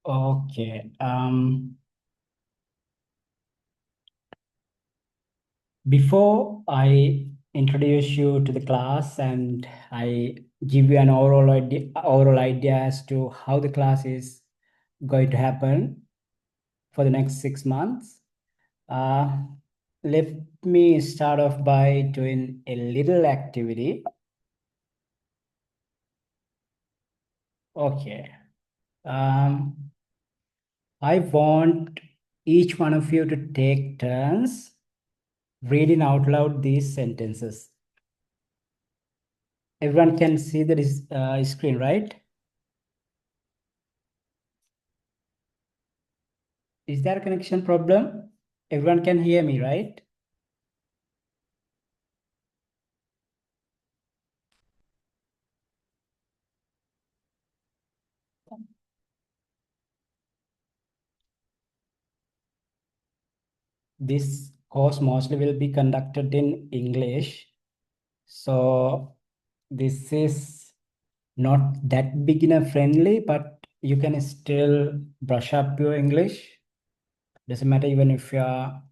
Okay. Before I introduce you to the class and I give you an overall idea as to how the class is going to happen for the next 6 months, uh, let me start off by doing a little activity. Okay. I want each one of you to take turns reading out loud these sentences. Everyone can see the screen, right? Is there a connection problem? Everyone can hear me, right? This course mostly will be conducted in English. So this is not that beginner friendly, but you can still brush up your English. Doesn't matter even if you are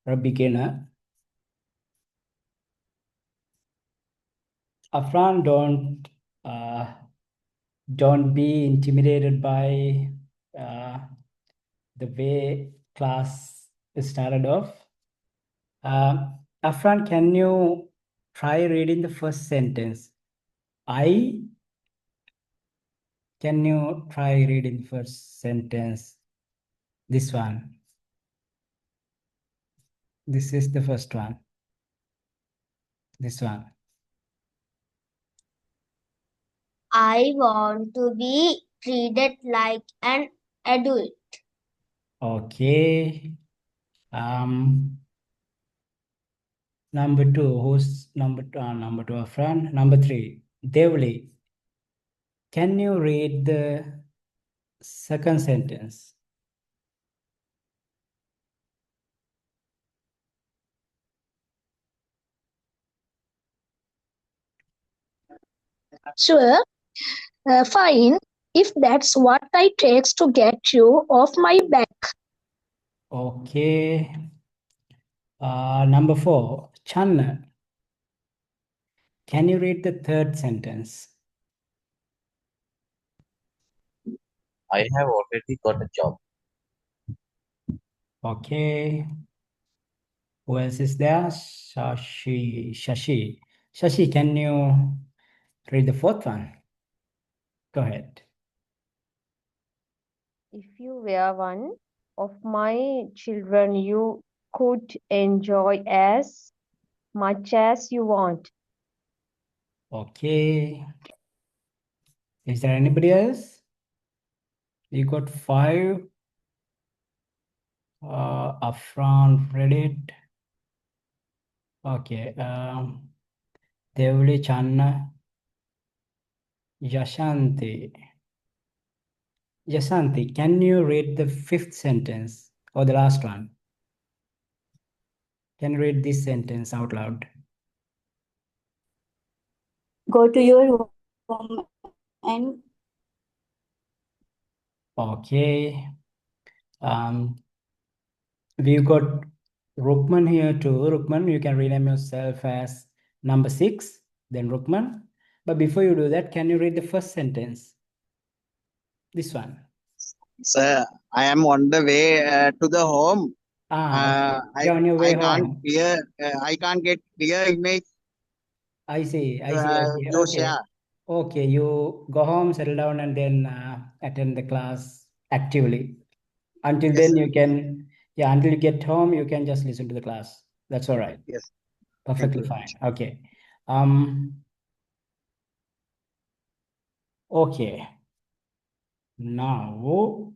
a beginner. Afran, don't be intimidated by the way class started off. Afran, can you try reading the first sentence? Can you try reading first sentence? This one. This is the first one. This one. I want to be treated like an adult. Okay. Number two. Who's number two? Number two, Afran. Number three. Devli. Can you read the second sentence? Sure, fine. If that's what I takes to get you off my back. Okay. Number four. Chan. Can you read the third sentence? I have already got a job. Okay. Who else is there? Shashi. Shashi, can you read the fourth one? Go ahead. If you were one of my children, you could enjoy as much as you want. Okay. Is there anybody else? You got five. Afran read it. Okay. Devli, Channa, Yashanti. Yashanti, can you read the fifth sentence or the last one? Can you read this sentence out loud? Go to your room and Okay. We've got Rukman here too. Rukman, you can rename yourself as number 6, then Rukman. But before you do that, can you read the first sentence? This one. Sir, I am on the way to the home. Okay. You're on your way home. I can't get clear image I see. to Okay. share. Okay, you go home, settle down, and then attend the class actively. Until Yes, then, sir. you can, yeah, until you get home, you can just listen to the class. That's all right. Yes. Thank Perfectly you. fine. Okay. Okay. Now,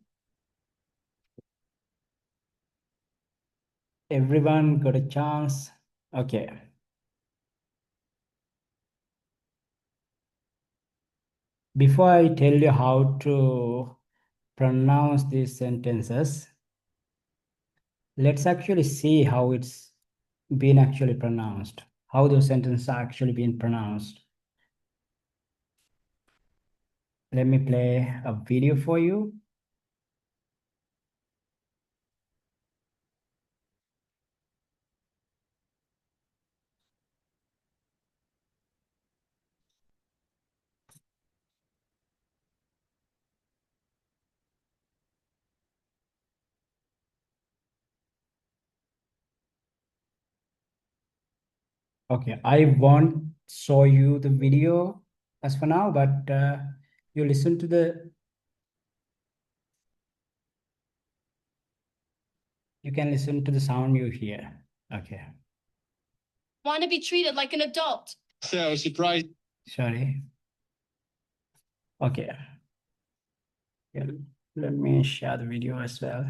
everyone got a chance. Okay. Before I tell you how to pronounce these sentences, let's actually see how it's been actually pronounced, how those sentences are actually being pronounced. Let me play a video for you. Okay, I won't show you the video as for now, but you listen to you can listen to the sound you hear. Okay. Want to be treated like an adult. Yeah, I was surprised. Sorry. Okay. Yeah, let me share the video as well.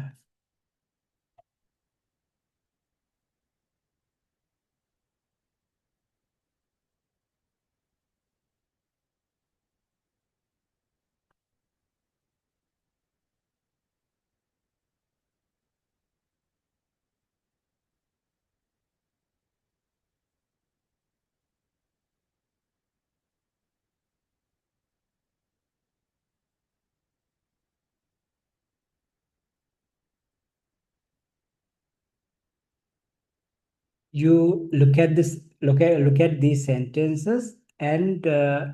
You look at this, look at these sentences and uh,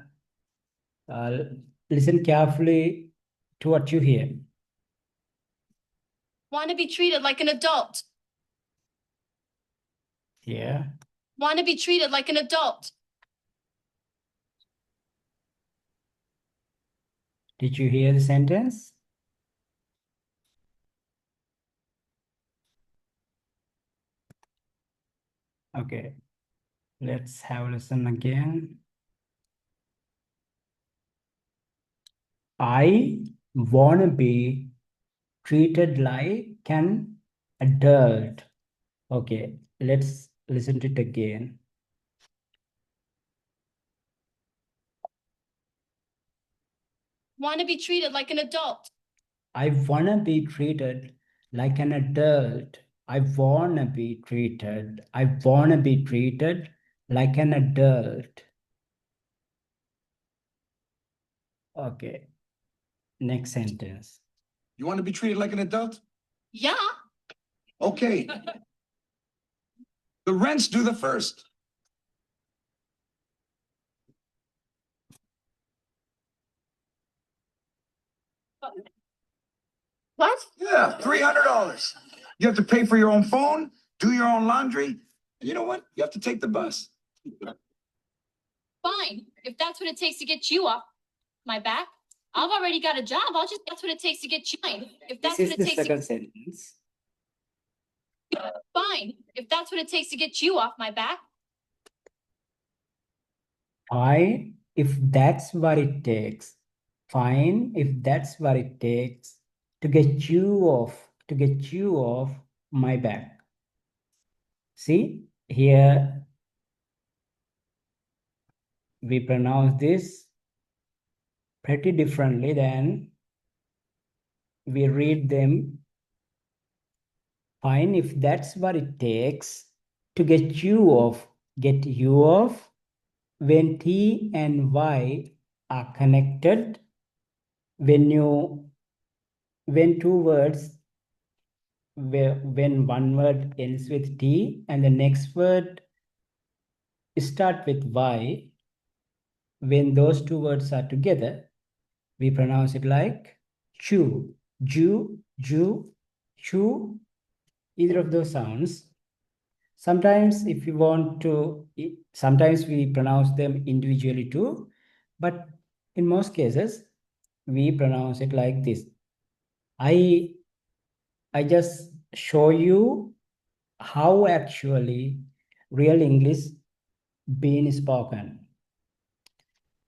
listen carefully to what you hear. Want to be treated like an adult. Yeah. Want to be treated like an adult. Did you hear the sentence? Okay. Let's have a listen again. I wanna be treated like an adult. Okay, let's listen to it again. Want to be treated like an adult. I wanna be treated like an adult. I wanna be treated like an adult. Okay, next sentence. You want to be treated like an adult? Yeah. Okay. The rents do the first. What? Yeah, $300. You have to pay for your own phone, do your own laundry. And you know what? You have to take the bus. Fine, if that's what it takes to get you off my back. I've already got a job. That's what it takes to get you. Fine, if that's This what is it the takes second sentence. Fine, if that's what it takes to get you off my back. Fine, if that's what it takes. Fine, if that's what it takes to get you off my back. See, here we pronounce this pretty differently than we read them. Fine, if that's what it takes to get you off when T and Y are connected, when two words, when one word ends with T and the next word start with Y, when those two words are together, we pronounce it like chew, ju, chew, either of those sounds. Sometimes if you want to, sometimes we pronounce them individually too, but in most cases, we pronounce it like this. I just show you how actually real English being spoken.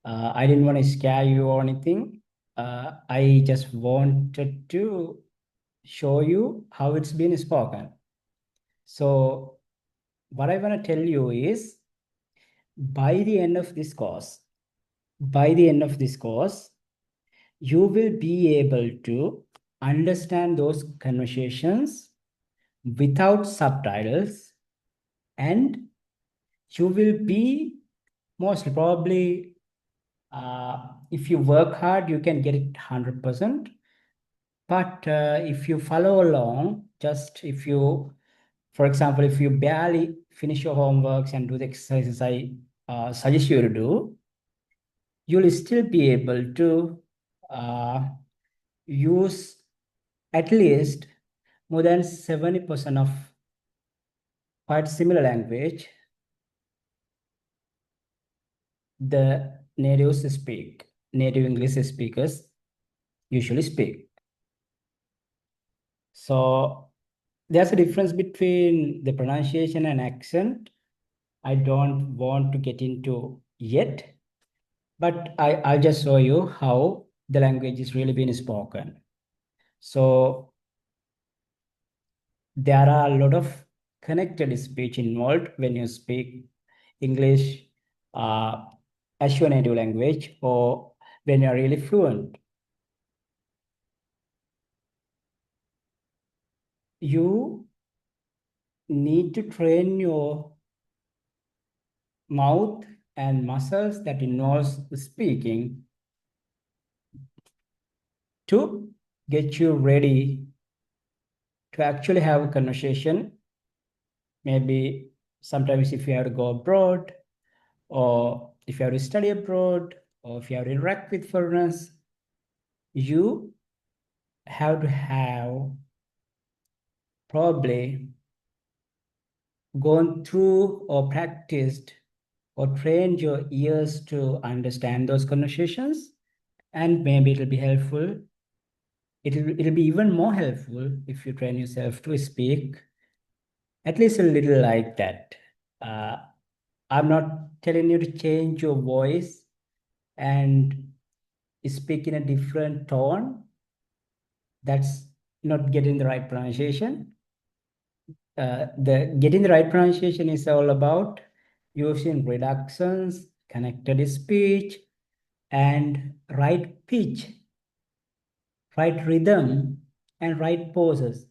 I didn't want to scare you or anything. I just wanted to show you how it's been spoken. So what I want to tell you is by the end of this course, you will be able to understand those conversations without subtitles, and you will be most probably, if you work hard, you can get it 100%. But if you follow along, for example, if you barely finish your homeworks and do the exercises I suggest you to do, you'll still be able to use at least more than 70% of quite similar language the natives speak. Native English speakers usually speak. So there's a difference between the pronunciation and accent. I don't want to get into yet, but I'll just show you how the language is really being spoken. So there are a lot of connected speech involved when you speak English as your native language or when you're really fluent. You need to train your mouth and muscles that involves speaking to get you ready to actually have a conversation. Maybe sometimes if you have to go abroad, or if you have to study abroad, or if you have to interact with foreigners, you have to have probably gone through or practiced or trained your ears to understand those conversations, and maybe it'll be helpful. It'll be even more helpful if you train yourself to speak at least a little like that. I'm not telling you to change your voice and speak in a different tone. That's not getting the right pronunciation. The getting the right pronunciation is all about using reductions, connected speech, and right pitch, right rhythm, and right pauses.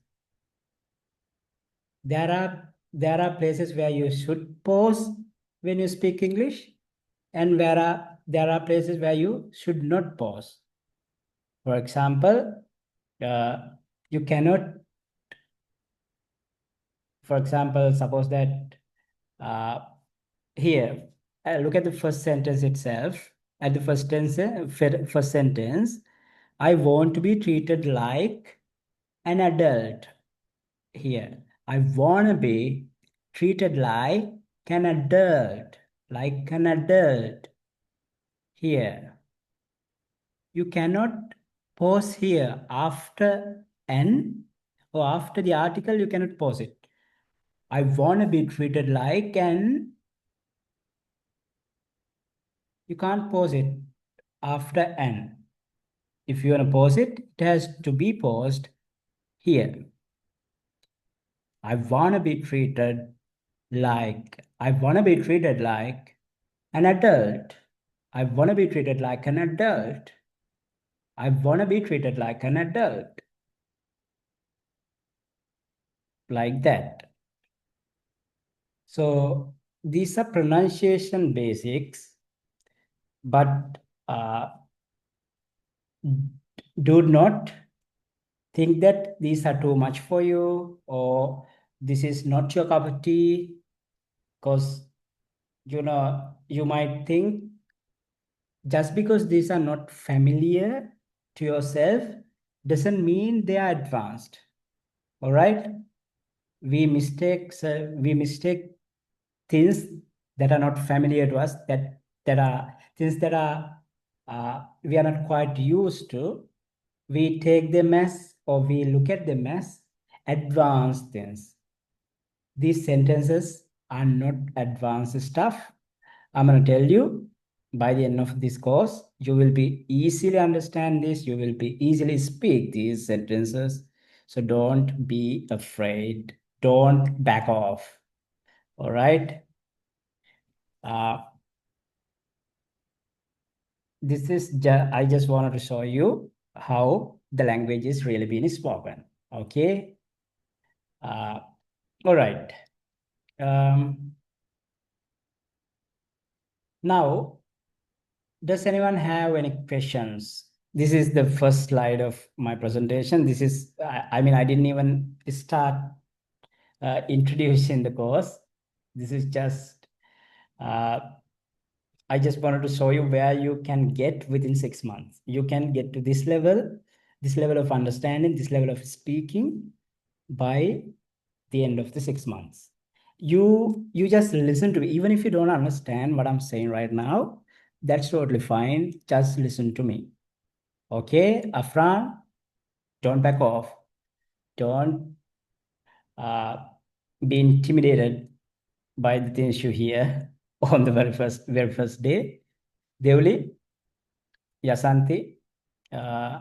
There are places where you should pause when you speak English, and there are places where you should not pause. For example, you cannot, for example, suppose that here, look at the first sentence itself. At the first sentence, I want to be treated like an adult. Here, I want to be treated like an adult, like an adult. Here, you cannot pause here after an or after the article, you cannot pause it. I want to be treated like an, you can't pause it after an. If you want to pause it, it has to be paused here. I want to be treated like, I want to be treated like an adult. I want to be treated like an adult. I want to be treated like an adult. Like that. So these are pronunciation basics, but do not think that these are too much for you or this is not your cup of tea, because you might think just because these are not familiar to yourself doesn't mean they are advanced. All right, we mistake things that are not familiar to us, that are things that are we are not quite used to. We take them as, or we look at them as advanced things. These sentences are not advanced stuff. I'm going to tell you by the end of this course, you will be easily understand this. You will be easily speak these sentences. So don't be afraid. Don't back off. All right. This is I just wanted to show you how the language is really being spoken. Okay. All right. Now, does anyone have any questions? This is the first slide of my presentation. This is, I mean, I didn't even start introducing the course. This is just, I just wanted to show you where you can get within 6 months. You can get to this level of understanding, this level of speaking by the end of the 6 months. You just listen to me. Even if you don't understand what I'm saying right now, That's totally fine. Just listen to me. Okay, Afran, don't back off. Don't be intimidated by the things you hear on the very first day. Devli, Yasanti, uh,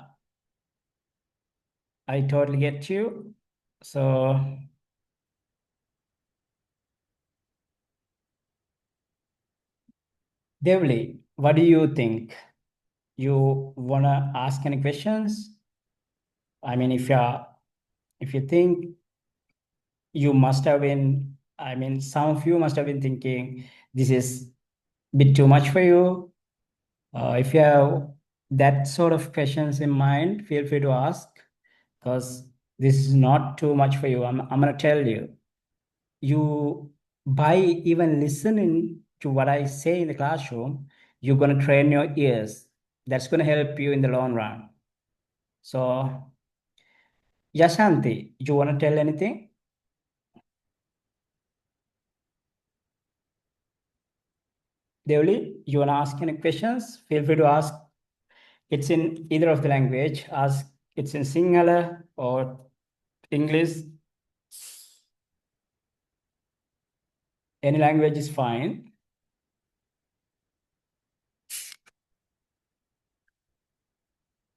I totally get you. So, Devli, what do you think? You wanna ask any questions? I mean, if you think you must have been, I mean, some of you must have been thinking this is a bit too much for you. If you have that sort of questions in mind, feel free to ask because this is not too much for you. I'm gonna tell you. You by even listening to what I say in the classroom, you're gonna train your ears. That's gonna help you in the long run. So, Yashanti, you wanna tell anything? Devli, you wanna ask any questions? Feel free to ask. It's in either of the language. Ask it's in Sinhala or English. Any language is fine.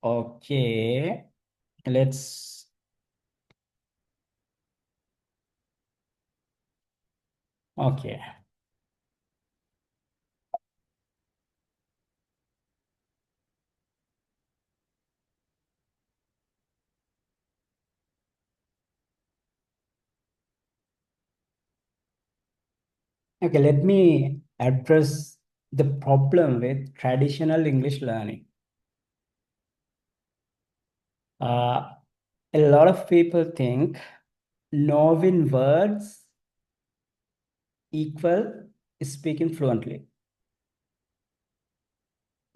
Okay, let's. Okay. Okay, let me address the problem with traditional English learning. A lot of people think knowing words equal speaking fluently.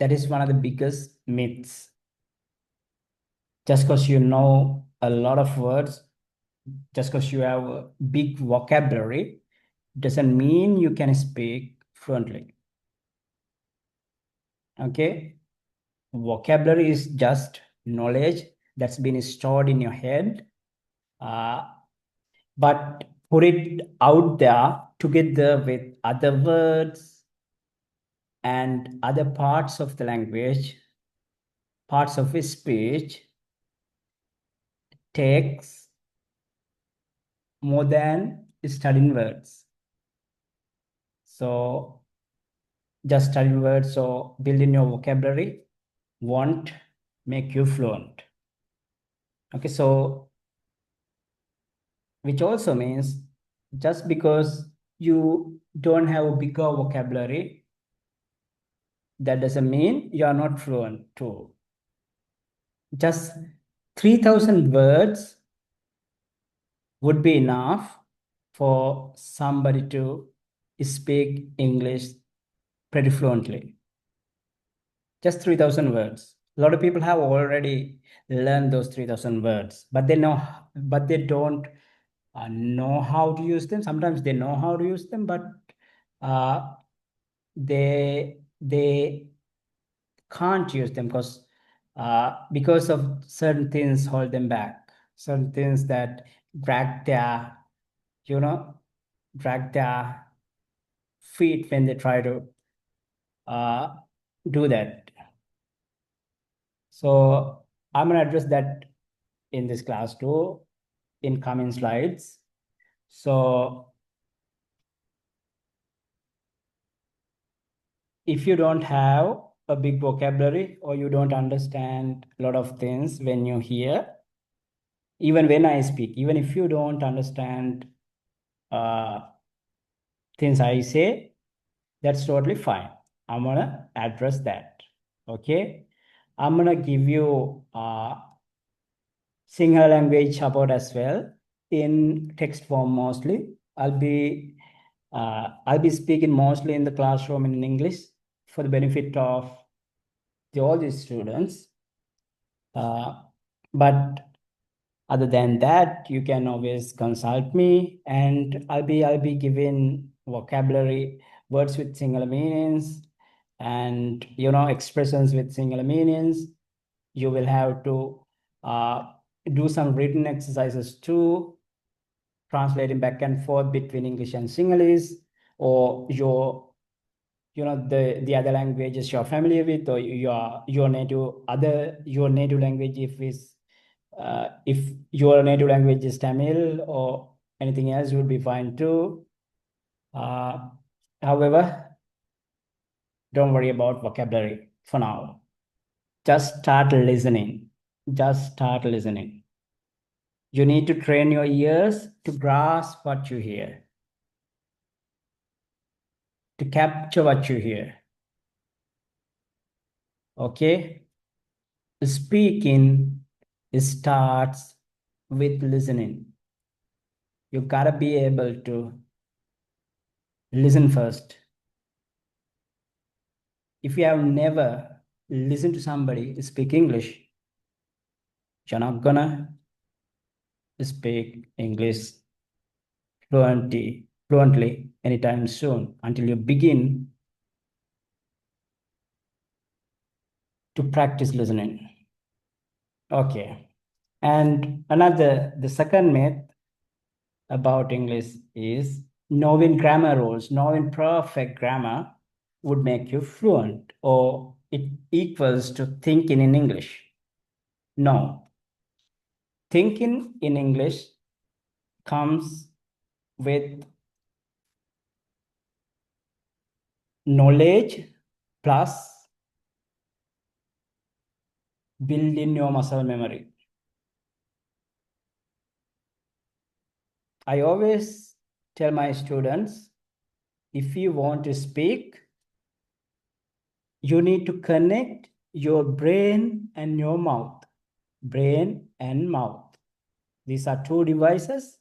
That is one of the biggest myths. Just because you know a lot of words, just because you have a big vocabulary, doesn't mean you can speak fluently. Okay? Vocabulary is just knowledge that's been stored in your head. But put it out there together with other words and other parts of the language, parts of his speech, takes more than studying words. So just studying words or building your vocabulary won't make you fluent. Okay, so which also means just because you don't have a bigger vocabulary, that doesn't mean you are not fluent too. Just 3,000 words would be enough for somebody to speak English pretty fluently. Just 3,000 words. A lot of people have already learned those 3,000 words, but they don't know how to use them. Sometimes they know how to use them, but they can't use them because of certain things hold them back, certain things that drag their you know drag their feet when they try to do that. So I'm going to address that in this class too, in coming slides. So if you don't have a big vocabulary or you don't understand a lot of things when you hear, even when I speak, even if you don't understand things I say, that's totally fine. I'm gonna address that. Okay. I'm gonna give you Sinhala language support as well in text form mostly. I'll be speaking mostly in the classroom in English for the benefit of all these students. But other than that, you can always consult me, and I'll be giving vocabulary words with singular meanings and expressions with singular meanings. You will have to do some written exercises too, translating back and forth between English and Sinhalese, or the other languages you're familiar with, or your native language, if your native language is Tamil or anything else, would be fine too. However, don't worry about vocabulary for now. Just start listening. Just start listening. You need to train your ears to grasp what you hear, to capture what you hear. Okay? Speaking starts with listening. You gotta be able to listen first. If you have never listened to somebody speak English, you're not gonna speak English fluently anytime soon until you begin to practice listening. Okay. And the second myth about English is knowing grammar rules, knowing perfect grammar would make you fluent, or it equals to thinking in English. No. Thinking in English comes with knowledge plus building your muscle memory. I always tell my students, if you want to speak, you need to connect your brain and your mouth. Brain and mouth. These are two devices.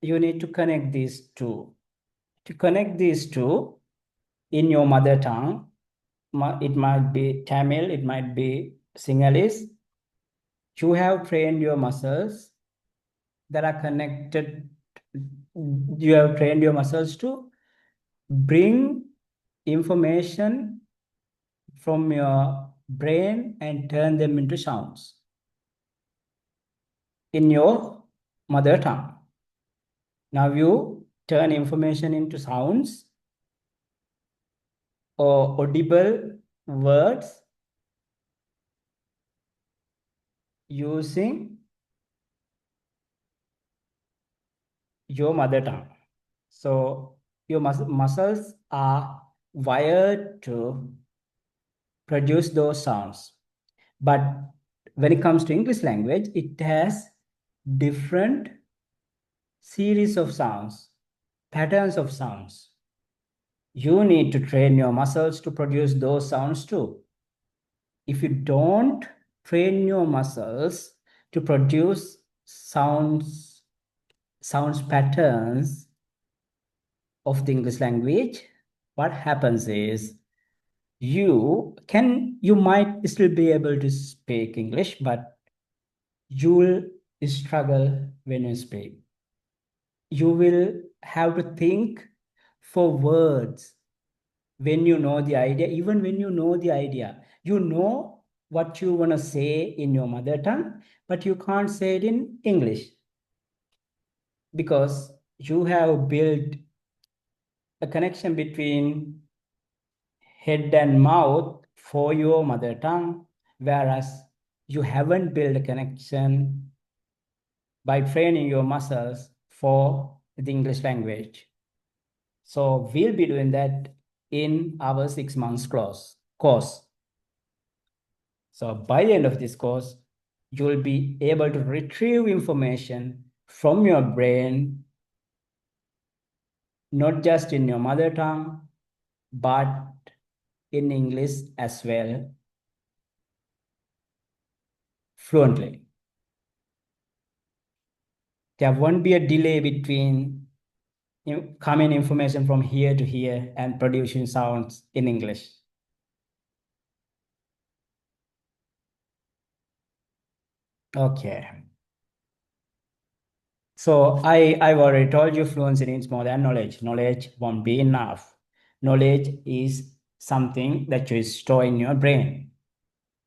You need to connect these two. To connect these two in your mother tongue, it might be Tamil, it might be Sinhalese. You have trained your muscles that are connected. You have trained your muscles to bring information from your brain and turn them into sounds in your mother tongue. Now you turn information into sounds or audible words using your mother tongue. So your muscles are wired to produce those sounds. But when it comes to English language, it has different series of sounds, patterns of sounds. You need to train your muscles to produce those sounds too. If you don't train your muscles to produce sounds patterns of the English language, what happens is you might still be able to speak English, but you'll struggle when you speak. You will have to think for words when you know the idea. Even when you know the idea, you know what you want to say in your mother tongue, but you can't say it in English because you have built a connection between head and mouth for your mother tongue, whereas you haven't built a connection by training your muscles for the English language. So we'll be doing that in our 6 months course. So by the end of this course, you'll be able to retrieve information from your brain, not just in your mother tongue, but in English as well, fluently. There won't be a delay between coming information from here to here and producing sounds in English. Okay. So I've already told you fluency needs more than knowledge. Knowledge won't be enough. knowledge is something that you store in your brain.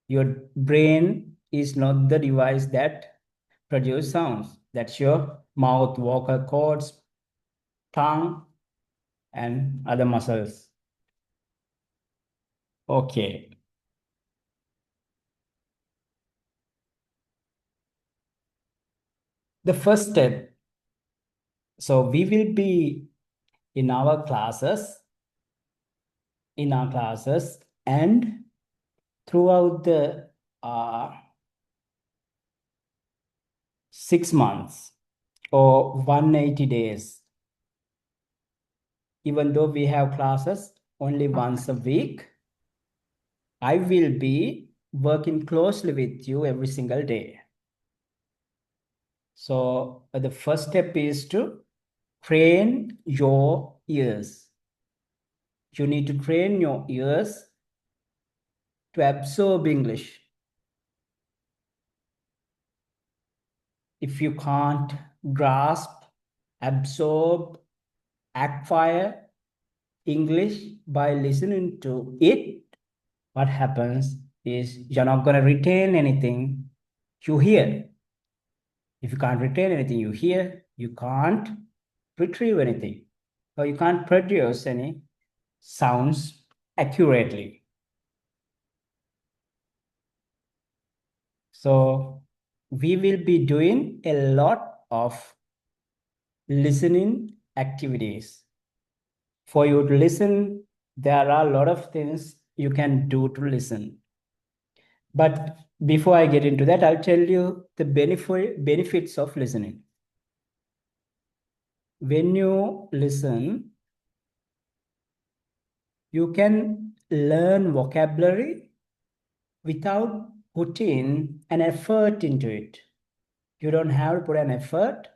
Your brain is not the device that produces sounds. That's your mouth, vocal cords, tongue, and other muscles. Okay. The first step. So we will be in our classes, and throughout the 6 months or 180 days, even though we have classes only once a week, I will be working closely with you every single day. So the first step is to train your ears. You need to train your ears to absorb English. If you can't grasp, absorb, acquire English by listening to it, what happens is you're not going to retain anything you hear. If you can't retain anything you hear, you can't retrieve anything, or you can't produce any sounds accurately. So we will be doing a lot of listening activities. For you to listen, there are a lot of things you can do to listen. But before I get into that, I'll tell you the benefits of listening. When you listen, you can learn vocabulary without putting an effort into it. You don't have to put an effort.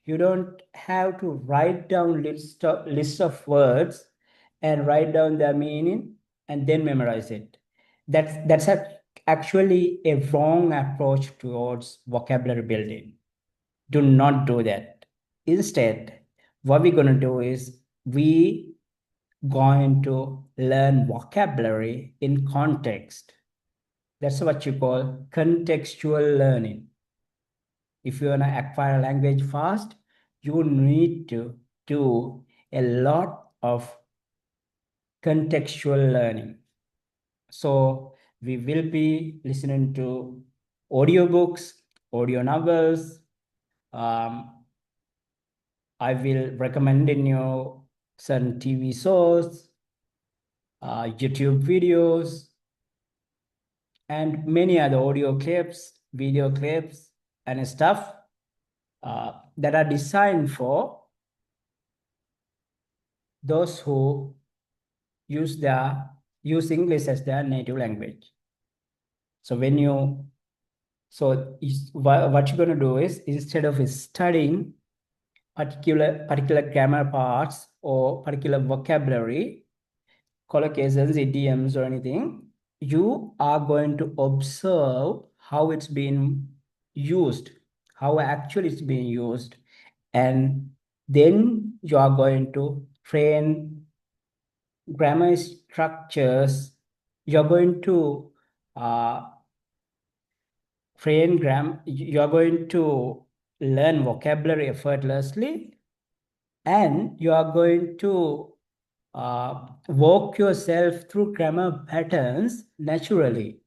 You don't have to write down list of words and write down their meaning and then memorize it. That's actually a wrong approach towards vocabulary building. Do not do that. Instead, what we're going to do is we going to learn vocabulary in context. That's what you call contextual learning. If you want to acquire a language fast, you need to do a lot of contextual learning. So we will be listening to audiobooks, audio novels. I will recommend in you certain TV shows, YouTube videos, and many other audio clips, video clips, and stuff that are designed for those who use English as their native language. So what you're going to do is, instead of studying particular grammar parts or particular vocabulary, collocations, idioms, or anything, you are going to observe how it's being used, how actually it's being used, and then you are going to train grammar structures. You're going to you're going to learn vocabulary effortlessly, and you are going to walk yourself through grammar patterns naturally.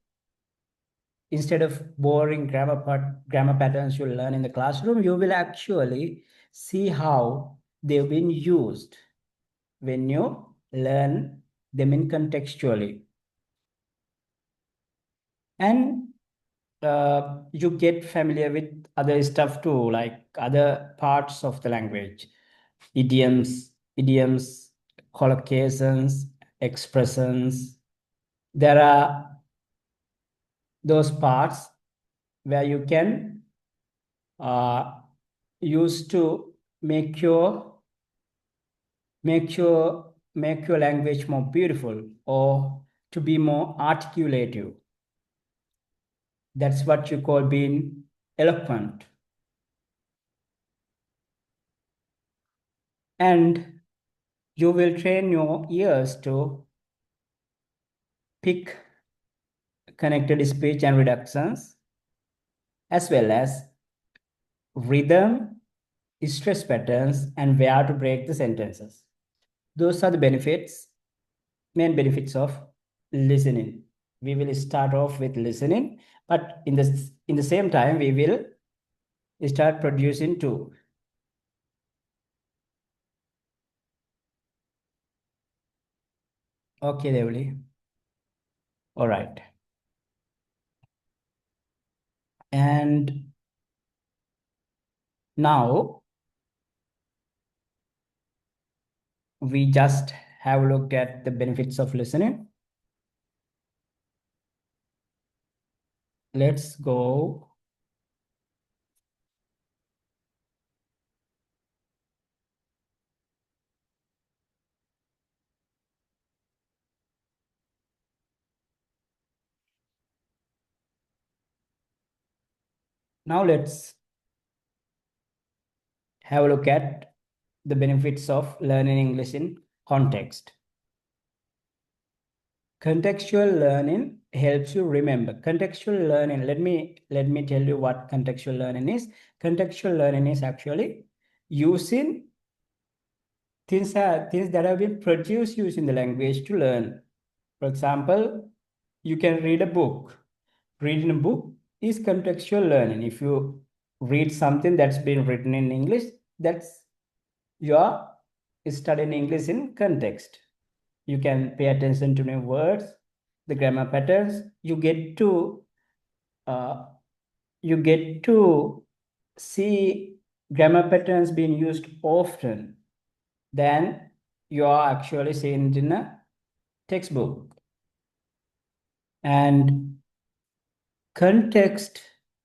Instead of boring grammar patterns you learn in the classroom, you will actually see how they've been used when you learn them in contextually. And you get familiar with other stuff too, like other parts of the language, idioms, collocations, expressions. There are those parts where you can use to make your language more beautiful or to be more articulative. That's what you call being eloquent. And You will train your ears to pick connected speech and reductions, as well as rhythm, stress patterns, and where to break the sentences. Those are the main benefits of listening. We will start off with listening, but in the same time, we will start producing too. Okay, Devali. All right. And now we just have a look at the benefits of listening. Let's go. Now let's have a look at the benefits of learning English in context. Contextual learning helps you remember. Contextual learning, let me tell you what contextual learning is. Contextual learning is actually using things that have been produced using the language to learn. For example, you can read a book. Reading a book is contextual learning. If you read something that's been written in English, that's you're studying English in context. You can pay attention to new words, the grammar patterns. You get to see grammar patterns being used often than you are actually seeing it in a textbook. And context,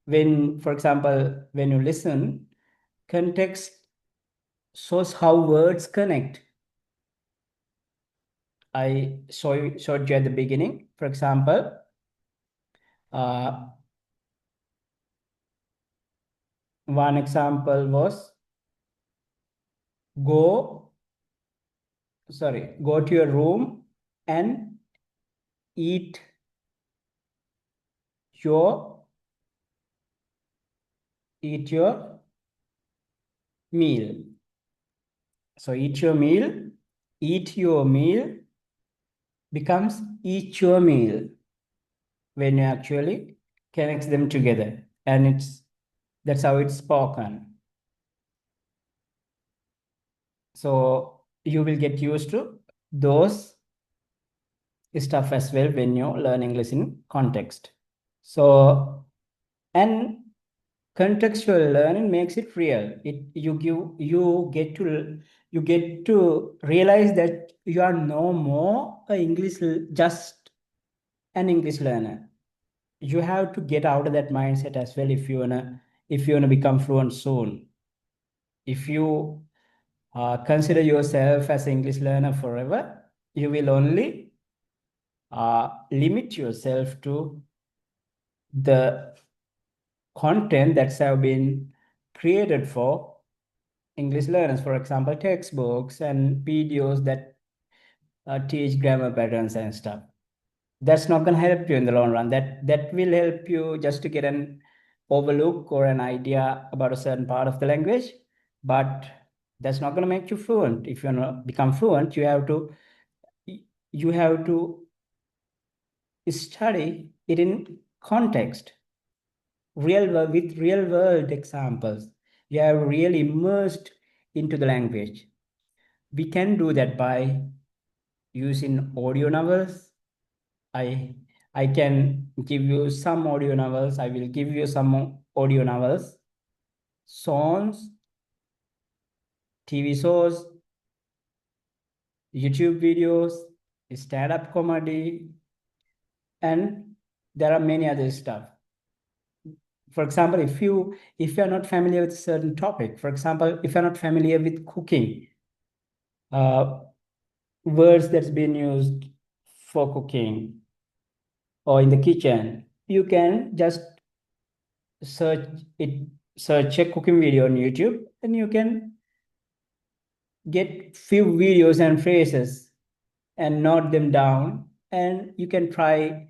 for example, when you listen, context shows how words connect. I showed you at the beginning. For example, one example was go to your room and eat your meal. So eat your meal becomes eat your meal when you actually connect them together, and that's how it's spoken. So you will get used to those stuff as well when you learn English in context. So, and contextual learning makes it real. You get to realize that you are no more just an English learner. You have to get out of that mindset as well if you wanna become fluent soon. If you consider yourself as an English learner forever, you will only limit yourself to the content that's have been created for English learners. For example, textbooks and videos that teach grammar patterns and stuff. That's not going to help you in the long run. That will help you just to get an overlook or an idea about a certain part of the language, but that's not going to make you fluent. If you want to become fluent, you have to study it in context, with real world examples. You are really immersed into the language. We can do that by using audio novels. I can give you some audio novels. I will give you some audio novels, songs, TV shows, YouTube videos, stand-up comedy, and there are many other stuff. For example, if you are not familiar with a certain topic, for example, if you're not familiar with cooking, words that's been used for cooking or in the kitchen, you can just search a cooking video on YouTube, and you can get few videos and phrases and note them down, and you can try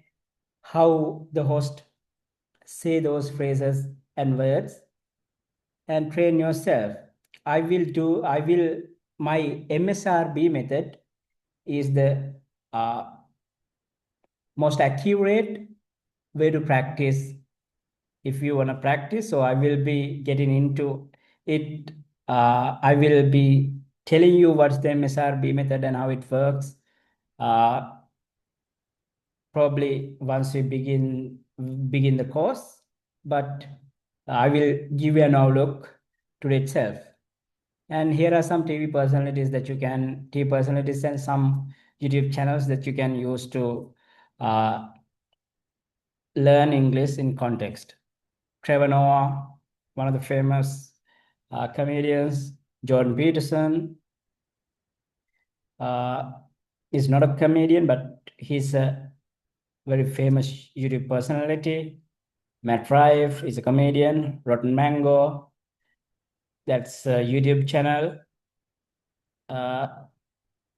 how the host say those phrases and words and train yourself. My MSRB method is the most accurate way to practice if you want to practice. So I will be getting into it. I will be telling you what's the MSRB method and how it works. Probably once we begin the course, but I will give you an outlook to itself. And here are some TV personalities and some YouTube channels that you can use to learn English in context. Trevor Noah, one of the famous comedians. Jordan Peterson is not a comedian, but he's a very famous YouTube personality. Matt Rife is a comedian. Rotten Mango, that's a YouTube channel.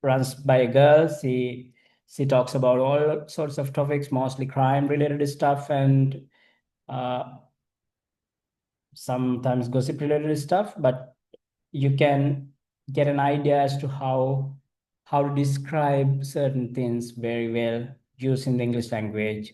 Runs by a girl. She talks about all sorts of topics, mostly crime-related stuff and sometimes gossip-related stuff. But you can get an idea as to how to describe certain things very well using the English language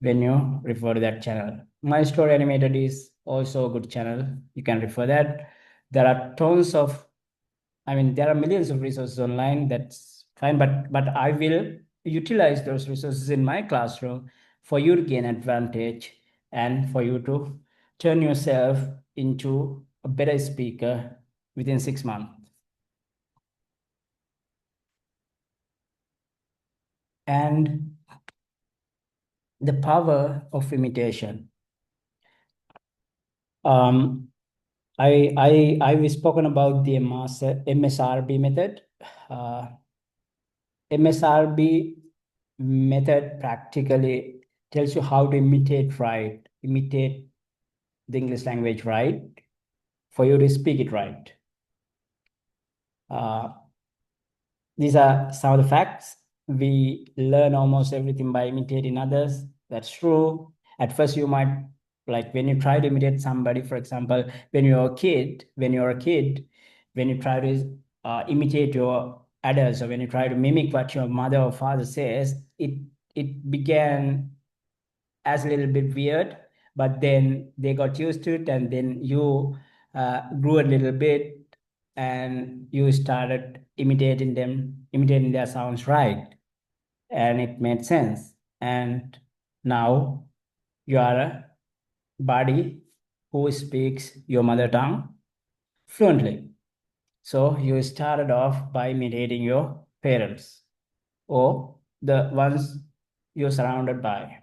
when you refer to that channel. My Story Animated is also a good channel. You can refer that. There are there are millions of resources online. That's fine, but I will utilize those resources in my classroom for you to gain advantage and for you to turn yourself into a better speaker within 6 months. And the power of imitation. I've spoken about the MSRB method. MSRB method practically tells you how to imitate the English language right, for you to speak it right. These are some of the facts. We learn almost everything by imitating others. That's true. At first, you might, like when you try to imitate somebody, for example, when you're a kid, when you try to imitate your adults, or when you try to mimic what your mother or father says, it began as a little bit weird, but then they got used to it, and then you grew a little bit, and you started imitating their sounds right, and it made sense. And now you are a body who speaks your mother tongue fluently. So you started off by imitating your parents or the ones you're surrounded by.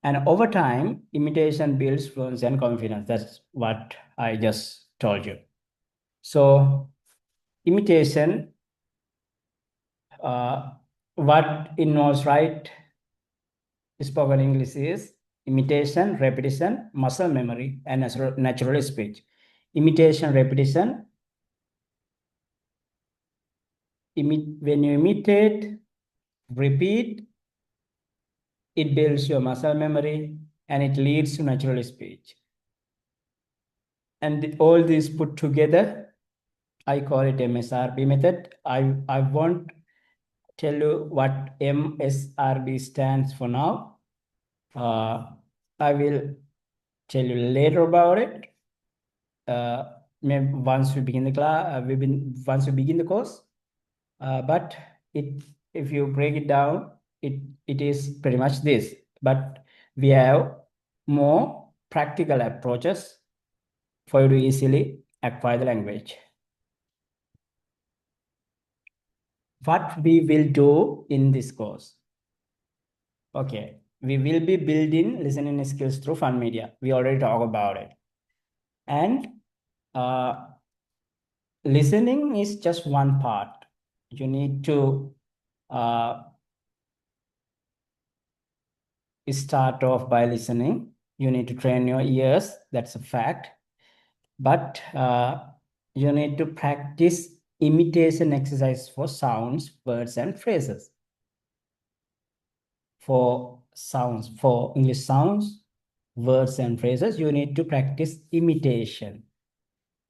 And over time, imitation builds fluency and confidence. That's what I just told you. So imitation, what involves right spoken English is imitation, repetition, muscle memory, and natural speech. Imitation, repetition. When you imitate, repeat, it builds your muscle memory and it leads to natural speech. And all these put together, I call it MSRB method. I won't tell you what MSRB stands for now. I will tell you later about it. Maybe once we begin the class, once we begin the course. But if you break it down, it is pretty much this. But we have more practical approaches for you to easily acquire the language. What we will do in this course. Okay, we will be building listening skills through fun media. We already talked about it. And listening is just one part. You need to start off by listening. You need to train your ears. That's a fact. But you need to practice imitation exercise for sounds, words, and phrases. For sounds, for English sounds, words, and phrases, you need to practice imitation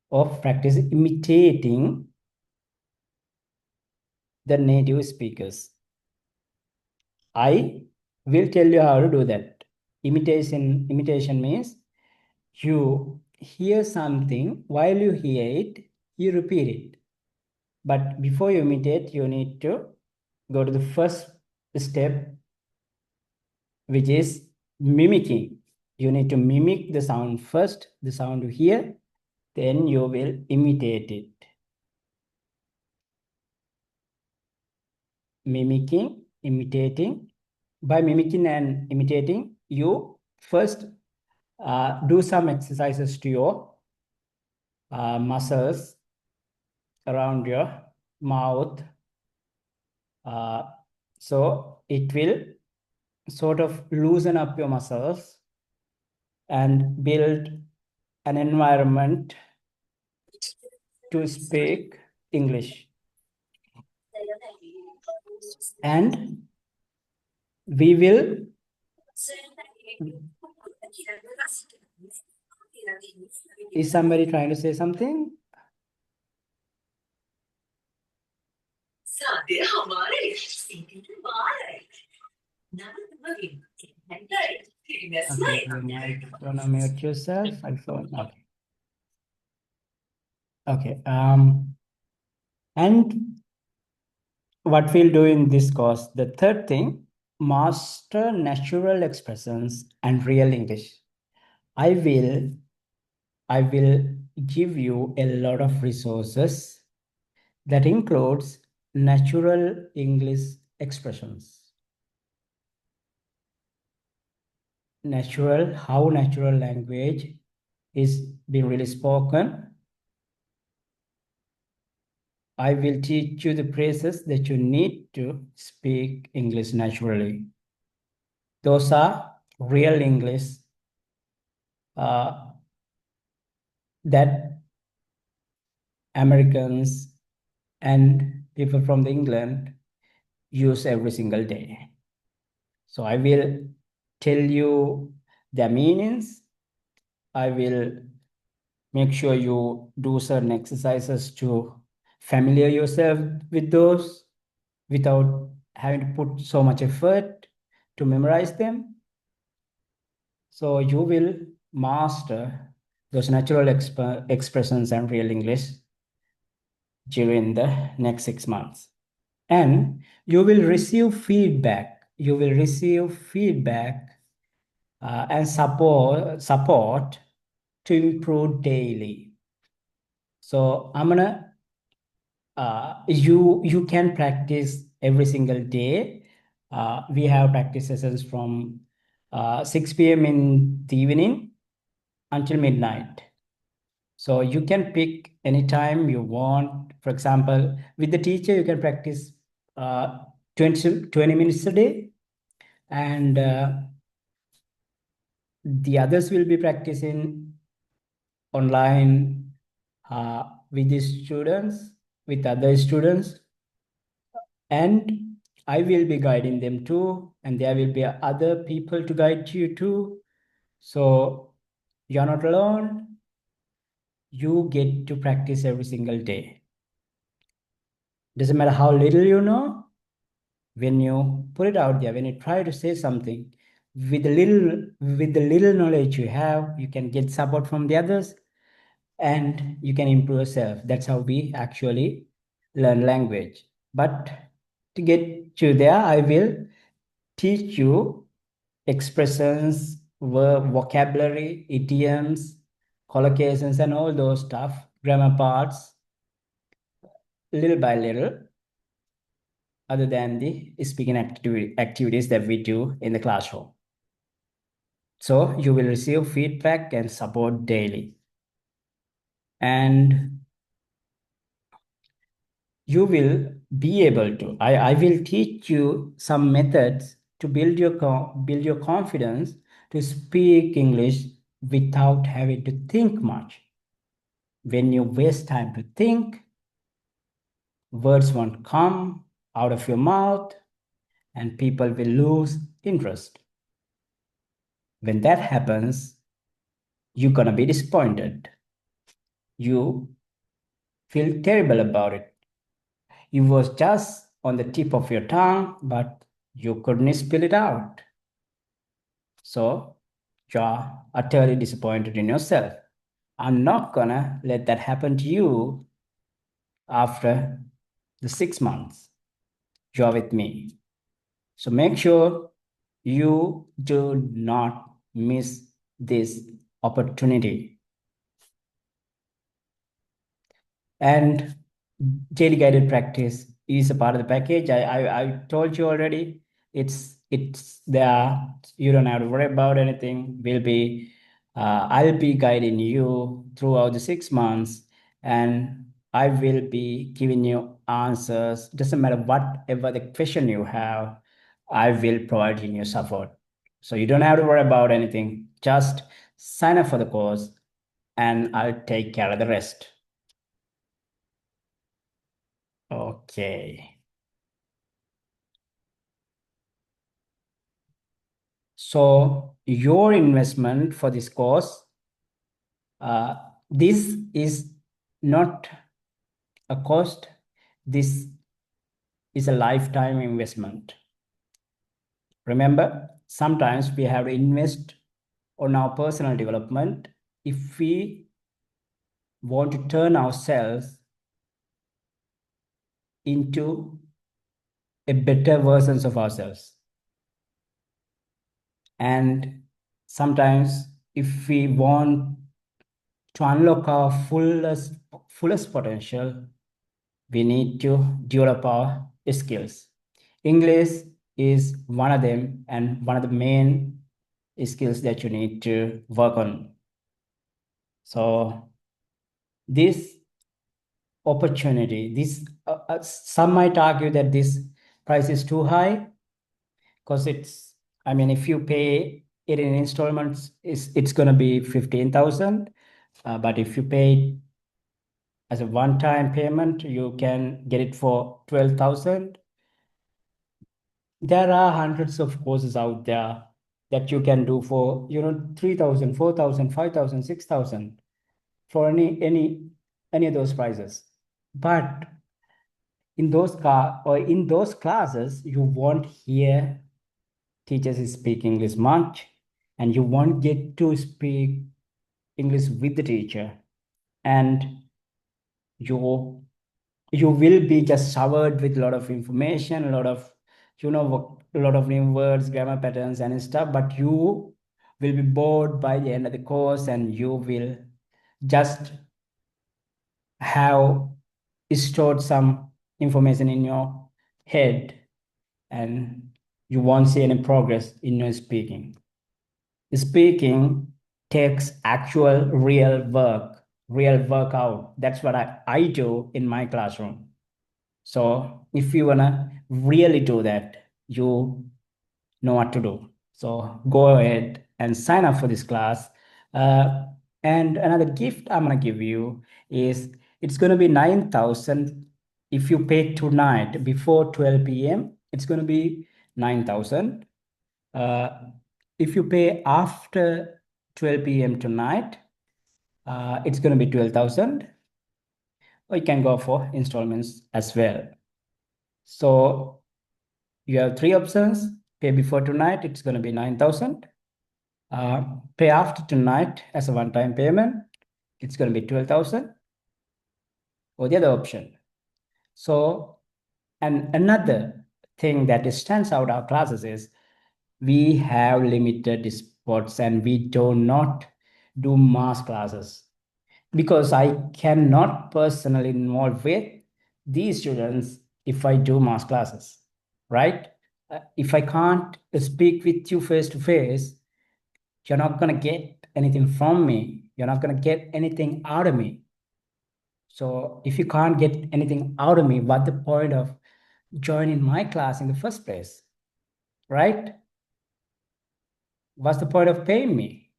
or practice imitating the native speakers. I will tell you how to do that. Imitation means you hear something, while you hear it, you repeat it. But before you imitate, you need to go to the first step, which is mimicking. You need to mimic the sound first, the sound you hear, then you will imitate it. Mimicking, imitating. By mimicking and imitating, you first do some exercises to your muscles around your mouth. So it will sort of loosen up your muscles and build an environment to speak English. And we will is somebody trying to say something? Okay, you might want to mute yourself. Okay. Okay. And what we'll do in this course, the third thing, master natural expressions and real English. I will give you a lot of resources that includes natural English expressions. How natural language is being really spoken. I will teach you the phrases that you need to speak English naturally. Those are real English that Americans and people from England use every single day. So I will tell you their meanings. I will make sure you do certain exercises to familiar yourself with those without having to put so much effort to memorize them. So you will master those natural expressions and real English during the next 6 months. And you will receive feedback. You will receive feedback and support to improve daily. So I'm gonna you can practice every single day. We have practice sessions from 6 p.m. in the evening until midnight. So you can pick anytime you want. For example, with the teacher, you can practice 20 minutes a day. And the others will be practicing online with the students, with other students. And I will be guiding them too. And there will be other people to guide you too. So you're not alone. You get to practice every single day. Doesn't matter how little you know, when you put it out there, when you try to say something, with the little knowledge you have, you can get support from the others and you can improve yourself. That's how we actually learn language. But to get you there, I will teach you expressions, vocabulary, idioms, collocations, and all those stuff, grammar parts, little by little, other than the speaking activities that we do in the classroom. So you will receive feedback and support daily. And you will be able to, I will teach you some methods to build your confidence to speak English without having to think much. when you waste time to think, words won't come out of your mouth and people will lose interest. When that happens, you're gonna be disappointed. You feel terrible about it. It was just on the tip of your tongue, but you couldn't spill it out. So you're utterly disappointed in yourself. I'm not gonna let that happen to you after the 6 months. You're with me. So make sure you do not miss this opportunity. And daily guided practice is a part of the package. I told you already. It's there. You don't have to worry about anything. I'll be guiding you throughout the 6 months, and I will be giving you answers. Doesn't matter whatever the question you have, I will provide you support. So you don't have to worry about anything. Just sign up for the course, and I'll take care of the rest. Okay. So your investment for this course, this is not a cost. This is a lifetime investment. Remember, sometimes we have to invest on our personal development if we want to turn ourselves into a better versions of ourselves. And sometimes if we want to unlock our fullest potential, we need to develop our skills. English is one of them and one of the main skills that you need to work on. So this opportunity, some might argue that this price is too high because if you pay it in installments, it's going to be 15,000. But if you pay as a one-time payment, you can get it for 12,000. There are hundreds of courses out there that you can do for 3,000, 4,000, 5,000, 6,000 for any of those prices. But in those classes, you won't hear teachers speak English much, and you won't get to speak English with the teacher, and you will be just showered with a lot of information, a lot of new words, grammar patterns and stuff, but you will be bored by the end of the course, and you will just have stored some information in your head, and you won't see any progress in your speaking. Speaking takes actual real workout. That's what I do in my classroom. So if you wanna really do that, you know what to do. So go ahead and sign up for this class. And another gift I'm gonna give you is it's gonna be 9,000. If you pay tonight before 12 p.m., it's gonna be 9,000. If you pay after 12 p.m. tonight, it's gonna be 12,000. Or you can go for installments as well. So you have three options. Pay before tonight, it's going to be 9,000. Pay after tonight as a one-time payment, it's going to be 12,000. Or the other option. So, and another thing that stands out our classes is we have limited spots and we do not do mass classes because I cannot personally involve with these students if I do mass classes, right? If I can't speak with you face to face, you're not going to get anything from me. You're not going to get anything out of me. So if you can't get anything out of me, what's the point of joining my class in the first place, right? What's the point of paying me?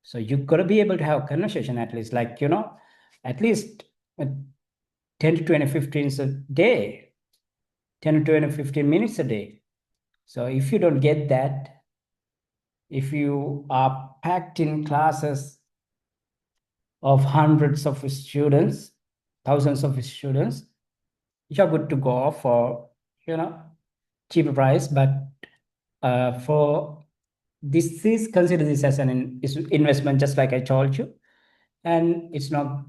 So you've got to be able to have a conversation at least, like, at least 10 to 20, 15 a day, 10 to 20, 15 minutes a day. So if you don't get that, if you are packed in classes of hundreds of students, thousands of students, you're good to go for, cheaper price. But for this is consider this as an investment, just like I told you, and it's not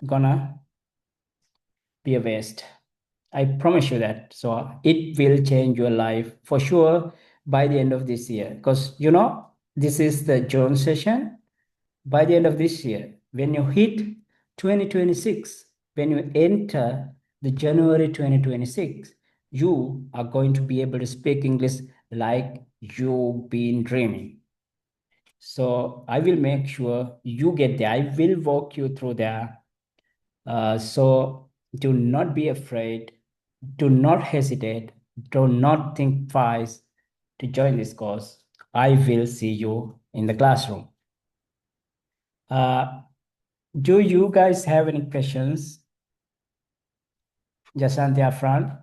gonna be a waste. I promise you that. So it will change your life for sure by the end of this year, because this is the June session. By the end of this year, when you hit 2026, when you enter the January 2026, you are going to be able to speak English like you've been dreaming. So I will make sure you get there. I will walk you through there. So do not be afraid. Do not hesitate. Do not think twice to join this course. I will see you in the classroom. Do you guys have any questions? Jasanti Afran?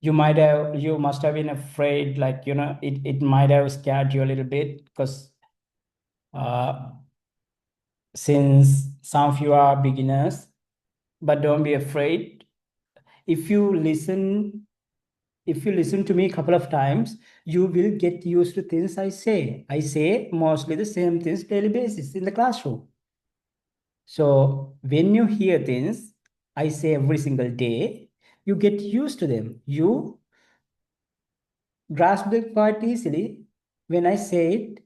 You must have been afraid, like, it might have scared you a little bit, because since some of you are beginners, but don't be afraid. If you listen to me a couple of times, you will get used to things I say. I say mostly the same things daily basis in the classroom. So when you hear things I say every single day, you get used to them. You grasp them quite easily. When I say it,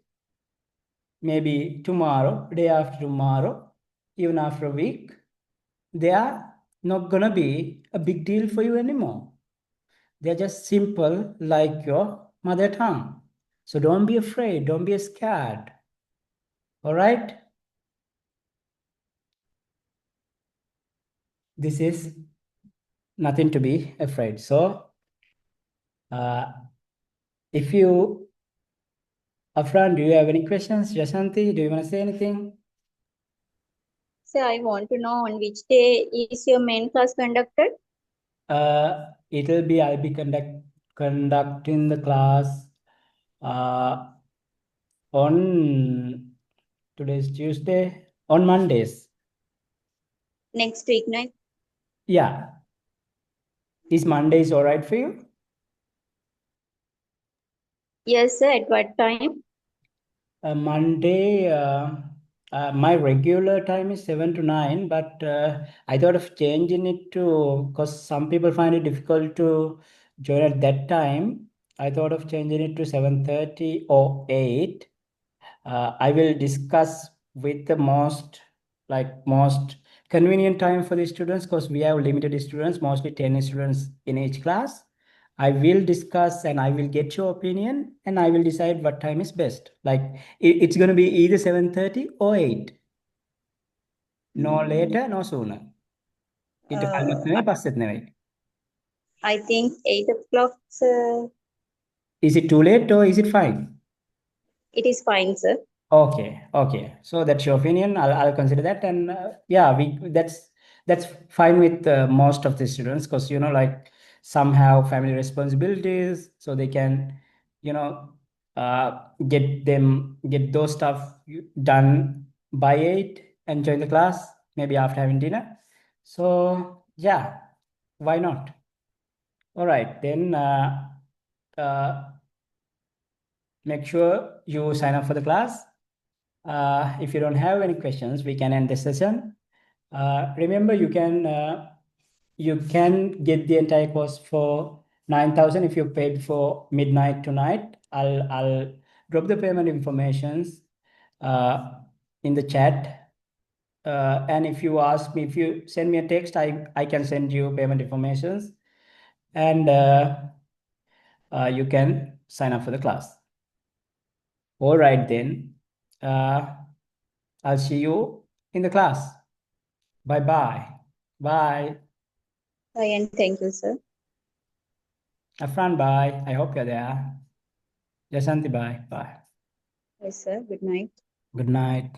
maybe tomorrow, day after tomorrow, even after a week, they are not gonna be a big deal for you anymore. They're just simple like your mother tongue. So don't be afraid, don't be scared. All right? This is nothing to be afraid. So if you, Afran, do you have any questions? Jasanti, do you want to say anything? So I want to know on which day is your main class conducted? I'll be conducting the class on today's Tuesday, on Mondays. Next week, right? Yeah. Is Mondays all right for you? Yes, sir. At what time? Monday, my regular time is 7 to 9, but I thought of changing it to, because some people find it difficult to join at that time. I thought of changing it to 7:30 or 8. I will discuss with the most convenient time for the students, because we have limited students, mostly 10 students in each class. I will discuss and I will get your opinion and I will decide what time is best. Like it's going to be either 7:30 or 8. No later, no sooner. I think 8 o'clock, sir. Is it too late or is it fine? It is fine, sir. Okay. So that's your opinion. I'll consider that, and that's fine with most of the students, because like some have family responsibilities, so they can get those stuff done by 8 and join the class maybe after having dinner. So yeah, why not? All right, then make sure you sign up for the class. If you don't have any questions, we can end the session. Remember, you can get the entire course for 9,000 if you paid for midnight tonight. I'll drop the payment informations in the chat. And if you send me a text, I can send you payment informations, and you can sign up for the class. All right, then. I'll see you in the class. Bye-bye. Bye. Bye and thank you, sir. Afran, bye. I hope you're there. Jasanti, bye. Bye. Bye, sir. Good night. Good night.